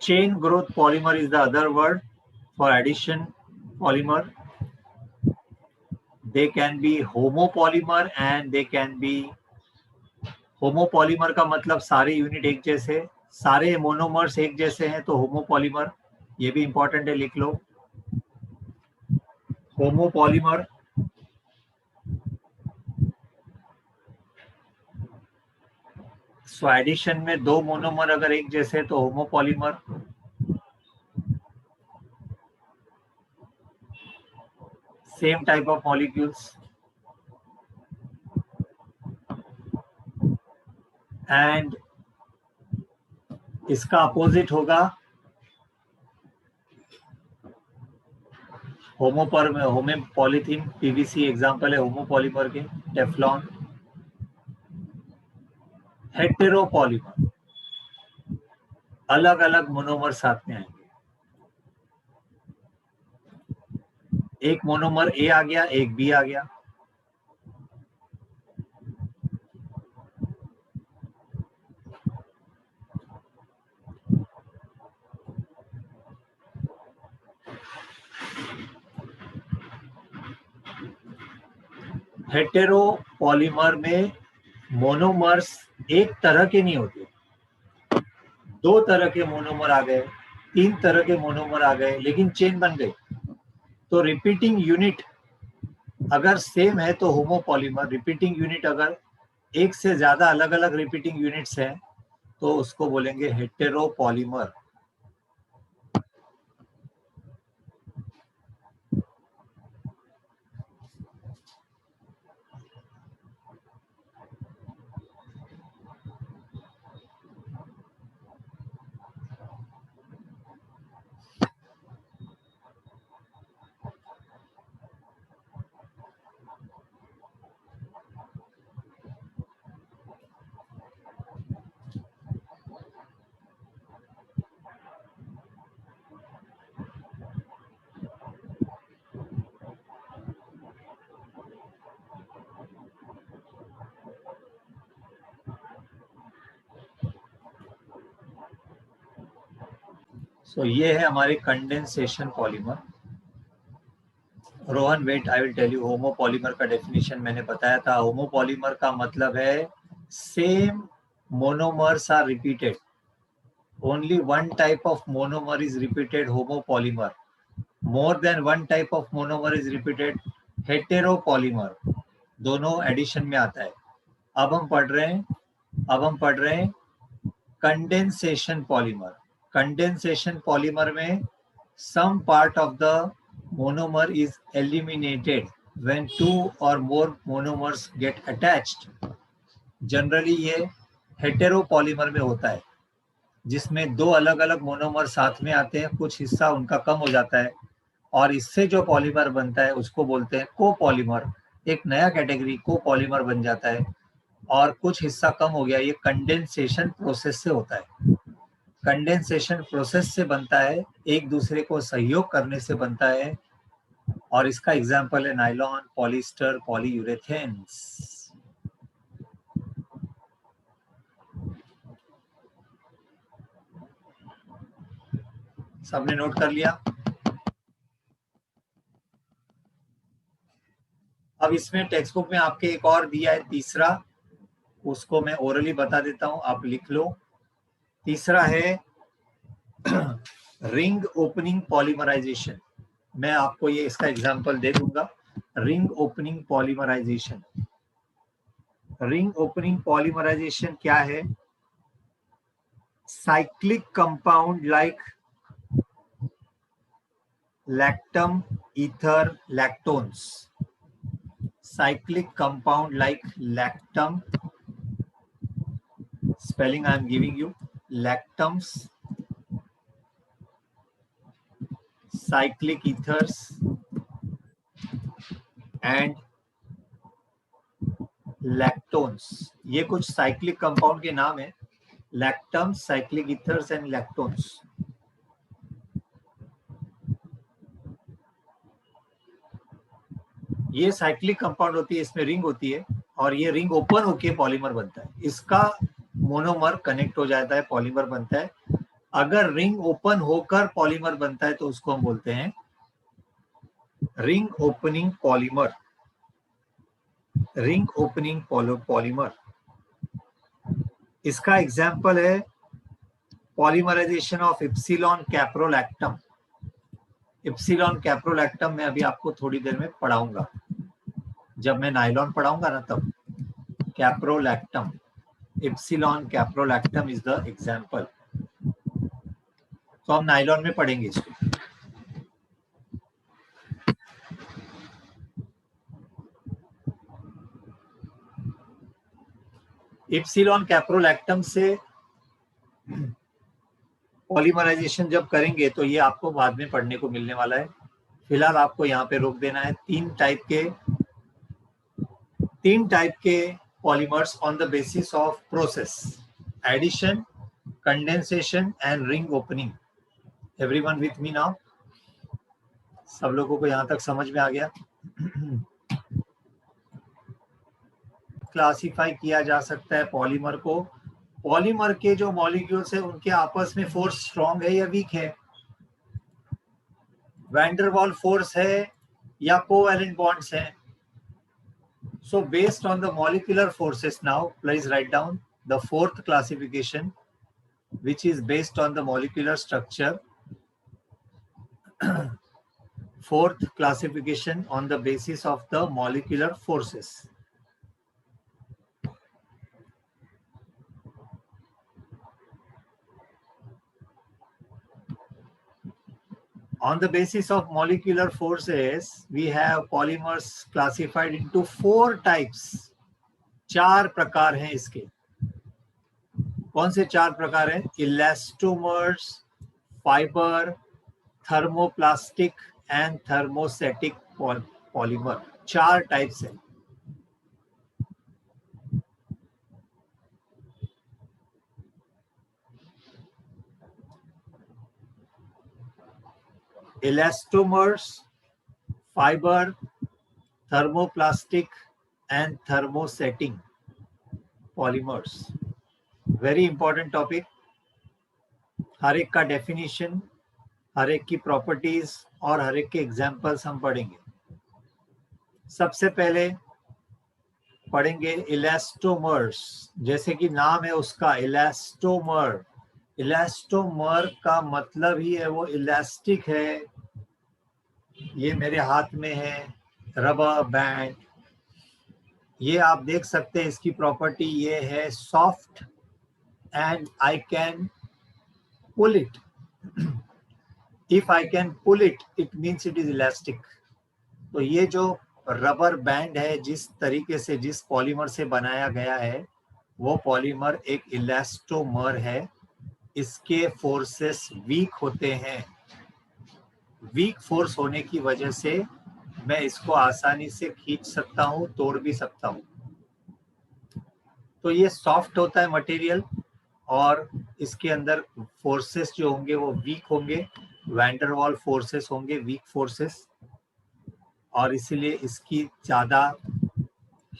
Chain growth polymer is the other word for addition polymer. They can be homopolymer and they can be, homopolymer का मतलब सारे unit एक जैसे, सारे मोनोमर्स एक जैसे हैं तो होमोपॉलीमर. ये भी इंपॉर्टेंट है, लिख लो होमोपॉलीमर. सो एडिशन में दो मोनोमर अगर एक जैसे तो homopolymer. Same type of molecules. And इसका अपोजिट होगा होमोपॉलीथीन पीवीसी एग्जांपल है होमोपॉलीमर के, टेफ्लॉन, हेटेरोपॉलीमर, अलग अलग मोनोमर साथ में आएंगे, एक मोनोमर ए आ गया, एक बी आ गया, हेटेरोपॉलीमर में मोनोमर्स एक तरह के नहीं होते, दो तरह के मोनोमर आ गए, तीन तरह के मोनोमर आ गए, लेकिन चेन बन गई। तो रिपीटिंग यूनिट अगर सेम है तो होमोपॉलीमर, रिपीटिंग यूनिट अगर एक से ज्यादा अलग अलग रिपीटिंग यूनिट्स हैं तो उसको बोलेंगे हेटेरोपॉलीमर। सो ये है हमारे condensation polymer. Rohan wait, I will tell you homopolymer का डेफिनेशन मैंने बताया था। होमोपॉलीमर का मतलब है same monomers are repeated, only one type of monomer is repeated, homopolymer. More than one type of monomer is repeated, heteropolymer. दोनों addition में आता है। अब हम पढ़ रहे हैं कंडेंसेशन पॉलीमर। कंडेंसेशन पॉलीमर में some part of the monomer is eliminated when two or more monomers get attached. Generally ये हेटेरोपॉलीमर में होता है, जिसमें दो अलग अलग मोनोमर साथ में आते हैं, कुछ हिस्सा उनका कम हो जाता है और इससे जो पॉलीमर बनता है उसको बोलते हैं कोपॉलीमर। एक नया कैटेगरी कोपॉलीमर बन जाता है और कुछ हिस्सा कम हो गया। ये कंडेंसेशन प्रोसेस से होता है। कंडेंसेशन प्रोसेस से बनता है, एक दूसरे को सहयोग करने से बनता है, और इसका एग्जाम्पल है नायलॉन, पॉलिस्टर, पॉलीयूरेथेन्स। सबने नोट कर लिया? अब इसमें टेक्स्ट बुक में आपके एक और दिया है तीसरा, उसको मैं ओरली बता देता हूं, आप लिख लो। तीसरा है रिंग ओपनिंग पॉलीमराइजेशन। मैं आपको ये इसका एग्जांपल दे दूंगा। Ring opening polymerization. Ring opening polymerization क्या है? Cyclic compound like lactam, ether, lactones. Cyclic compound like lactam, spelling I am giving you, lactams, cyclic ethers and lactones. ये कुछ cyclic compound के नाम है, lactams, cyclic ethers and lactones. ये cyclic compound होती है, इसमें रिंग होती है और ये रिंग ओपन होके पॉलीमर बनता है। इसका मोनोमर कनेक्ट हो जाता है, पॉलीमर बनता है। अगर रिंग ओपन होकर पॉलीमर बनता है तो उसको हम बोलते हैं ring opening polymer. Ring opening polymer. इसका एग्जाम्पल है polymerization of epsilon caprolactam. Epsilon caprolactam मैं अभी आपको थोड़ी देर में पढ़ाऊंगा, जब मैं नायलॉन पढ़ाऊंगा ना तब। Caprolactam, epsilon caprolactam is the example. तो हम नायलॉन में पढ़ेंगे इसको। इप्सिलॉन कैप्रोलैक्टम से पॉलीमराइजेशन जब करेंगे तो ये आपको बाद में पढ़ने को मिलने वाला है। फिलहाल आपको यहाँ पे रोक देना है। तीन टाइप के polymers on the basis of process: addition, condensation and ring opening. Everyone with me now? सब लोगों को यहाँ तक समझ में आ गया? क्लासिफाई किया जा सकता है पॉलीमर को। पॉलीमर के जो मॉलिक्यूल्स है उनके आपस में फोर्स स्ट्रॉन्ग है या वीक है, वैंडरवाल फोर्स है या कोवैलेंट बॉन्ड्स है। So based on the molecular forces, now please write down the fourth classification, which is based on the molecular structure. Fourth classification on the basis of the molecular forces. On the basis of molecular forces, we have polymers classified into 4 types. 4 प्रकार हैं इसके। कौन से 4 प्रकार हैं? Elastomers, fibre, thermoplastic and thermosetting polymer. 4 types है। Elastomers, fiber, thermoplastic and thermosetting polymers. Very important topic. हर एक का डेफिनेशन, हर एक की प्रॉपर्टीज और हर एक के एग्जाम्पल्स हम पढ़ेंगे। सबसे पहले पढ़ेंगे इलास्टोमर्स। जैसे कि नाम है उसका, इलास्टोमर। इलास्टोमर का मतलब ही है वो इलास्टिक है। ये मेरे हाथ में है रबर बैंड, ये आप देख सकते हैं। इसकी प्रॉपर्टी ये है soft and I can pull it. If I can pull it, it means it is elastic. तो ये जो रबर बैंड है, जिस तरीके से, जिस पॉलीमर से बनाया गया है, वो पॉलीमर एक इलास्टोमर है। इसके फोर्सेस वीक होते हैं। वीक फोर्स होने की वजह से मैं इसको आसानी से खींच सकता हूं, तोड़ भी सकता हूं। तो ये सॉफ्ट होता है मटेरियल और इसके अंदर फोर्सेस जो होंगे वो वीक होंगे। वैंडरवाल फोर्सेस होंगे, वीक फोर्सेस, और इसीलिए इसकी ज्यादा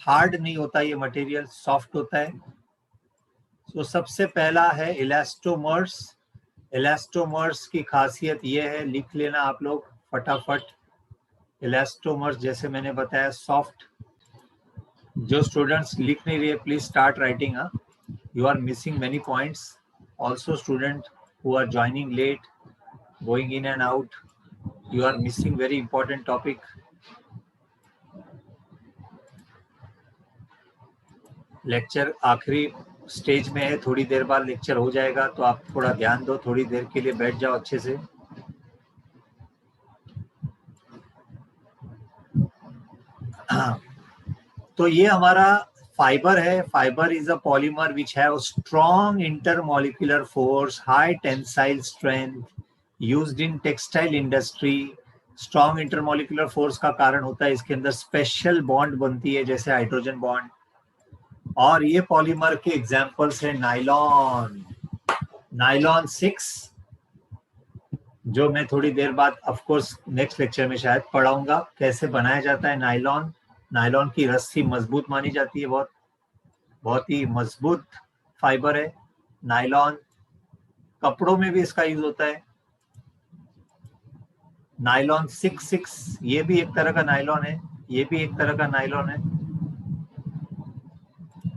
हार्ड नहीं होता ये मटेरियल, सॉफ्ट होता है। तो सबसे पहला है इलास्टोमर्स। इलास्टोमर्स की खासियत ये है, लिख लेना आप लोग फटाफट। इलास्टोमर्स जैसे मैंने बताया सॉफ्ट। जो स्टूडेंट्स लिख नहीं रहे, please start writing. You are missing many points. Also student who are joining late, going in and out, you are missing very important topic. Lecture आखिरी स्टेज में है, थोड़ी देर बाद लेक्चर हो जाएगा, तो आप थोड़ा ध्यान दो, थोड़ी देर के लिए बैठ जाओ अच्छे से। तो ये हमारा फाइबर है। Fibre is a polymer which have strong intermolecular force, high tensile strength, used in textile industry. Strong intermolecular force का कारण होता है इसके अंदर स्पेशल बॉन्ड बनती है, जैसे हाइड्रोजन बॉन्ड। और ये पॉलीमर के एग्जांपल्स है नाइलॉन, नाइलॉन 6, जो मैं थोड़ी देर बाद ऑफ कोर्स नेक्स्ट लेक्चर में शायद पढ़ाऊंगा कैसे बनाया जाता है नाइलॉन। नाइलॉन की रस्सी मजबूत मानी जाती है, बहुत ही मजबूत फाइबर है नाइलॉन। कपड़ों में भी इसका यूज होता है। नाइलॉन 6 ये भी एक तरह का नाइलॉन है, ये भी एक तरह का नाइलॉन है।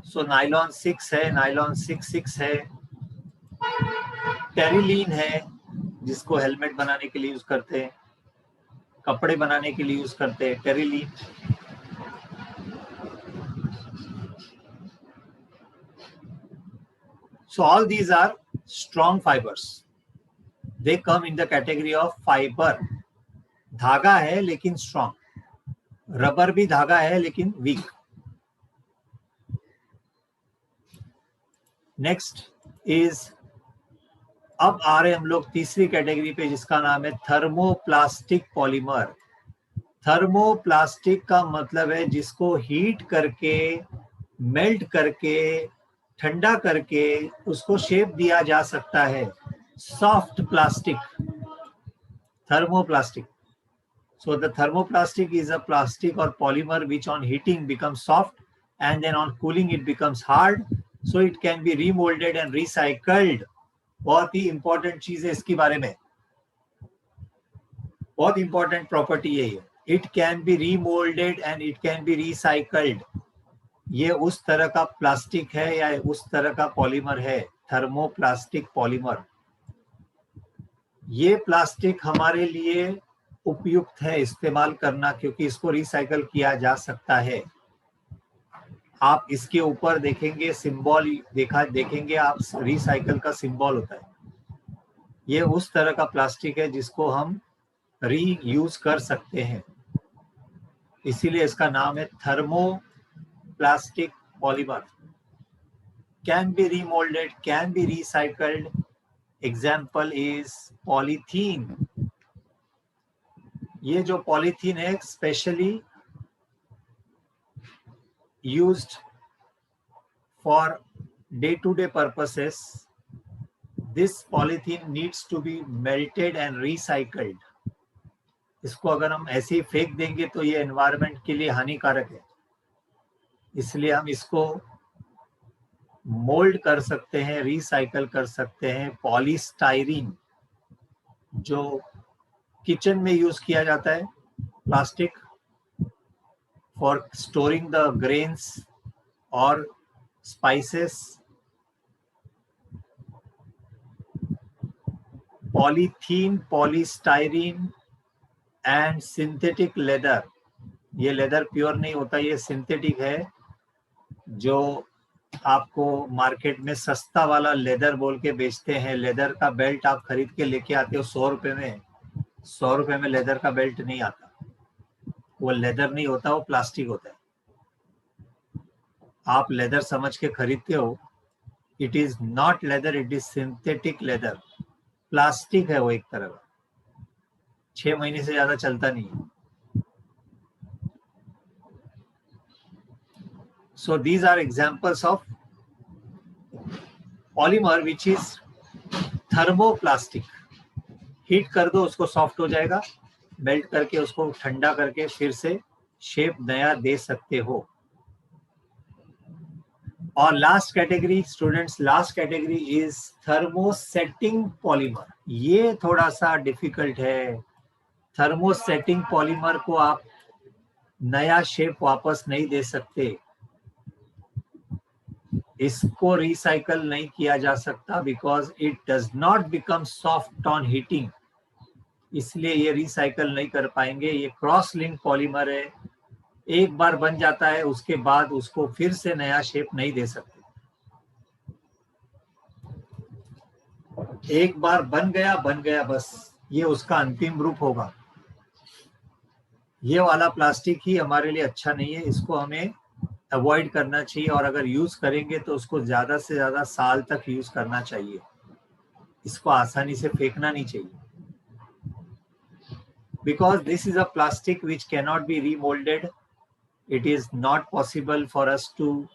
सो नाइलॉन 6 है, नाइलॉन 6 है। टेरिलीन है, जिसको हेलमेट बनाने के लिए यूज करते हैं, कपड़े बनाने के लिए यूज करते हैं, terylene. So all these are strong fibers. They come in the category of fiber. धागा है लेकिन स्ट्रॉन्ग। रबर भी धागा है लेकिन वीक। नेक्स्ट इज, अब आ रहे हम लोग तीसरी कैटेगरी पे, जिसका नाम है थर्मोप्लास्टिक पॉलीमर। थर्मोप्लास्टिक का मतलब है जिसको हीट करके, मेल्ट करके, ठंडा करके उसको शेप दिया जा सकता है। Soft plastic, thermoplastic. So the thermoplastic is a plastic or polymer which on heating becomes soft and then on cooling it becomes hard. So it can be remolded and recycled. बहुत ही important चीज है इसके बारे में, बहुत important property है ये. It can be remolded and it can be recycled. ये उस तरह का प्लास्टिक है या उस तरह का पॉलीमर है, थर्मोप्लास्टिक पॉलीमर. ये प्लास्टिक हमारे लिए उपयुक्त है इस्तेमाल करना क्योंकि इसको रिसाइकल किया जा सकता है. आप इसके ऊपर देखेंगे सिंबल, देखेंगे आप, रिसाइकल का सिंबल होता है. ये उस तरह का प्लास्टिक है जिसको हम रीयूज कर सकते हैं, इसीलिए इसका नाम है thermoplastic polymer. Can be remoulded, can be recycled. Example is polythene. ये जो पॉलीथीन है specially used for day to day purposes. This polythene needs to be melted and recycled. इसको अगर हम ऐसे ही फेंक देंगे तो ये एनवायरनमेंट के लिए हानिकारक है, इसलिए हम इसको मोल्ड कर सकते हैं, रिसाइकल कर सकते हैं. पॉलीस्टाइरीन जो किचन में यूज किया जाता है, plastic for storing the grains और spices. Polythene, polystyrene and synthetic leather. ये लेदर प्योर नहीं होता, ये सिंथेटिक है जो आपको मार्केट में सस्ता वाला लेदर बोल के बेचते हैं. लेदर का बेल्ट आप खरीद के लेके आते हो 100 रुपए में. 100 रुपए में लेदर का बेल्ट नहीं आता, वो लेदर नहीं होता, वो प्लास्टिक होता है. आप लेदर समझ के खरीदते हो, it is not leather, it is synthetic leather. Plastic है वो एक तरह का, 6 महीने से ज्यादा चलता नहीं है. So these are examples of polymer which is thermoplastic. Heat कर दो उसको सॉफ्ट हो जाएगा, मेल्ट करके उसको ठंडा करके फिर से शेप नया दे सकते हो. और last category students, last category is thermosetting polymer. ये थोड़ा सा डिफिकल्ट है. थर्मोसेटिंग पॉलीमर को आप नया शेप वापस नहीं दे सकते, इसको रिसाइकल नहीं किया जा सकता because it does not become soft on heating, इसलिए ये रिसाइकल नहीं कर पाएंगे. ये क्रॉस लिंक पॉलीमर है, एक बार बन जाता है उसके बाद उसको फिर से नया शेप नहीं दे सकते. एक बार बन गया बस, ये उसका अंतिम रूप होगा. ये वाला प्लास्टिक ही हमारे लिए अच्छा नहीं है, इसको हमें अवॉइड करना चाहिए. और अगर यूज करेंगे तो उसको ज्यादा से ज्यादा साल तक यूज करना चाहिए, इसको आसानी से फेंकना नहीं चाहिए. Because this is a plastic which cannot be remoulded. It is not possible for us to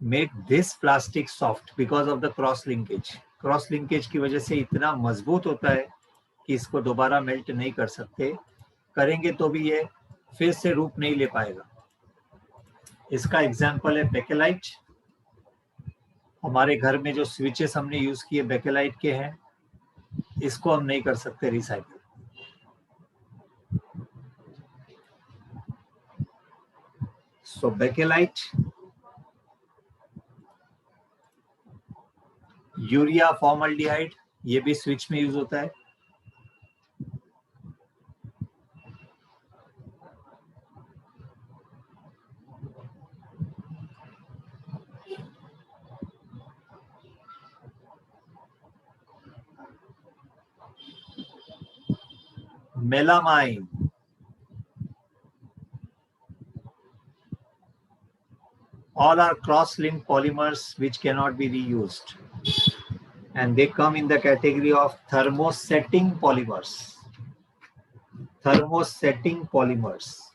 make this plastic soft because of the cross linkage. Cross linkage की वजह से इतना मजबूत होता है कि इसको दोबारा मेल्ट नहीं कर सकते. करेंगे तो भी ये फिर से रूप नहीं ले पाएगा. इसका एग्जाम्पल है बेकेलाइट. हमारे घर में जो स्विचेस हमने यूज किए बेकेलाइट के हैं, इसको हम नहीं कर सकते रिसाइकल. सो बेकेलाइट, यूरिया फॉर्मल्डिहाइड, ये भी स्विच में यूज होता है. melamine, all are cross-linked polymers which cannot be reused, and they come in the category of thermosetting polymers. thermosetting polymers.